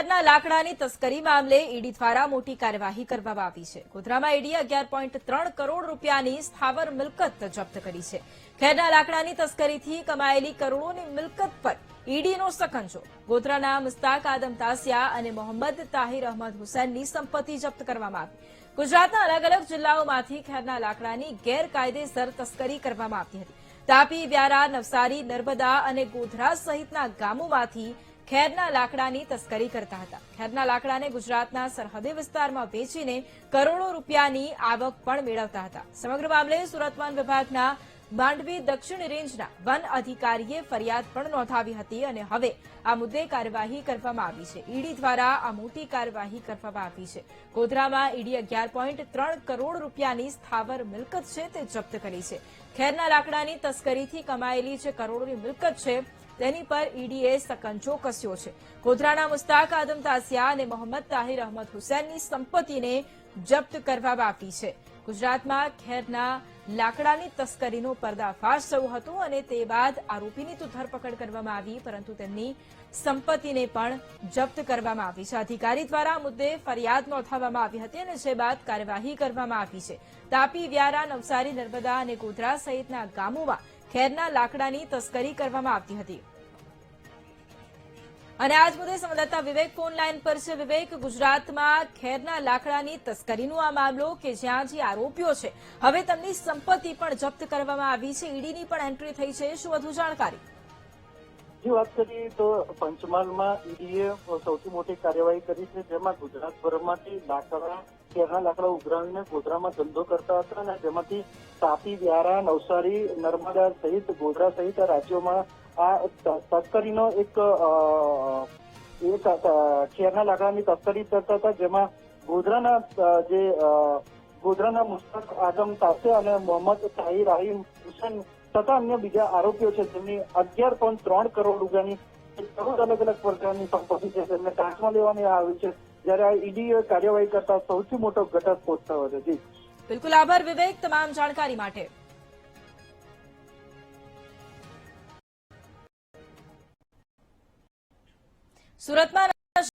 ખેરના લાકડાની તસ્કરી મામલે ઈડી દ્વારા મોટી કાર્યવાહી કરવામાં આવી છે. ગોધરામાં ઈડીએ 11.3 કરોડ રૂપિયાની સ્થાવર મિલકત જપ્ત કરી છે. ખેરના લાકડાની તસ્કરીથી કમાયેલી કરોડોની મિલકત પર ઈડીનો સકંજો. ગોધરાના મુસ્તાક આદમ તાસિયા અને મોહમ્મદ તાહિર અહમદ હુસૈનની સંપત્તિ જપ્ત કરવામાં આવી. ગુજરાતના અલગ અલગ જિલ્લાઓમાંથી ખેરના લાકડાની ગેરકાયદેસર તસ્કરી કરવામાં આવતી હતી. તાપી, વ્યારા, નવસારી, નર્મદા અને ગોધરા સહિતના ગામોમાંથી ખેરના લાકડાની તસ્કરી કરતા હતા. ખેરના લાકડાને ગુજરાતના સરહદી વિસ્તારમાં વેચીને કરોડો રૂપિયાની આવક પણ મેળવતા હતા. સમગ્ર મામલે સુરત વન વિભાગના માંડવી દક્ષિણ રેન્જના વન અધિકારીએ ફરિયાદ પણ નોંધાવી હતી અને હવે આ મુદ્દે કાર્યવાહી કરવામાં આવી છે. ઈડી દ્વારા આ મોટી કાર્યવાહી કરવામાં આવી છે. ગોધરામાં ઈડી 11.3 કરોડ રૂપિયાની સ્થાવર મિલકત છે તે જપ્ત કરી છે. ખેરના લાકડાની તસ્કરીથી કમાયેલી જે કરોડોની મિલકત છે તેની પર ઈડીએ સકંજો કસ્યો છે. ગોધરાના મુસ્તાક આદમ તાસિયા અને મોહમ્મદ તાહિર અહમદ હુસૈનની સંપત્તિને જપ્ત કરવામાં આવી છે. ગુજરાતમાં ખેરના લાકડાની તસ્કરીનો પર્દાફાશ થયો હતો અને તે બાદ આરોપીની તો ધરપકડ કરવામાં આવી, પરંતુ તેમની સંપત્તિને પણ જપ્ત કરવામાં આવી છે. અધિકારી દ્વારા આ મુદ્દે ફરિયાદ નોંધાવવામાં આવી હતી અને જે બાદ કાર્યવાહી કરવામાં આવી છે. તાપી, વ્યારા, નવસારી, નર્મદા અને ગોધરા સહિતના ગામોમાં ખેરના લાકડાની તસ્કરી કરવામાં આવતી હતી. અને આજ મુદ્દે સંવાદદાતા વિવેક ફોન લાઈન પર છે. વિવેક, ગુજરાતમાં ખેરના લાકડાની તસ્કરીનો આ મામલો કે જ્યાં જે આરોપીઓ છે હવે તેમની સંપત્તિ પણ જપ્ત કરવામાં આવી છે, ઈડીની પણ એન્ટ્રી થઈ છે, શું વધુ જાણકારી? જો વાત કરીએ તો પંચમહાલમાં ઈડીએ સૌથી મોટી કાર્યવાહી કરી છે, જેમાં ગુજરાતભરમાંથી ખેરના લાકડા ઉઘરાવીને ગોધરામાં ધંધો કરતા હતા અને જેમાંથી તાપી, વ્યારા, નવસારી, નર્મદા સહિત ગોધરા સહિત રાજ્યોમાં આ તસ્કરીનો એક ખેરના લાકડાની તસ્કરી કરતા હતા, જેમાં ગોધરાના મુસ્તાક આદમ તાસિયા અને મોહમ્મદ તાહિર અહમદ હુસૈન તથા અન્ય બીજા આરોપીઓ છે, તેમની 11.3 કરોડ રૂપિયાની અલગ અલગ પ્રકારની સંપત્તિ છે તેમને ટાંચમાં લેવાની આવી છે. જ્યારે આ ઈડીએ કાર્યવાહી કરતા સૌથી મોટો ઘટસ્ફોટ થયો છે. જી બિલકુલ, આભાર વિવેક તમામ જાણકારી માટે. સુરતમાં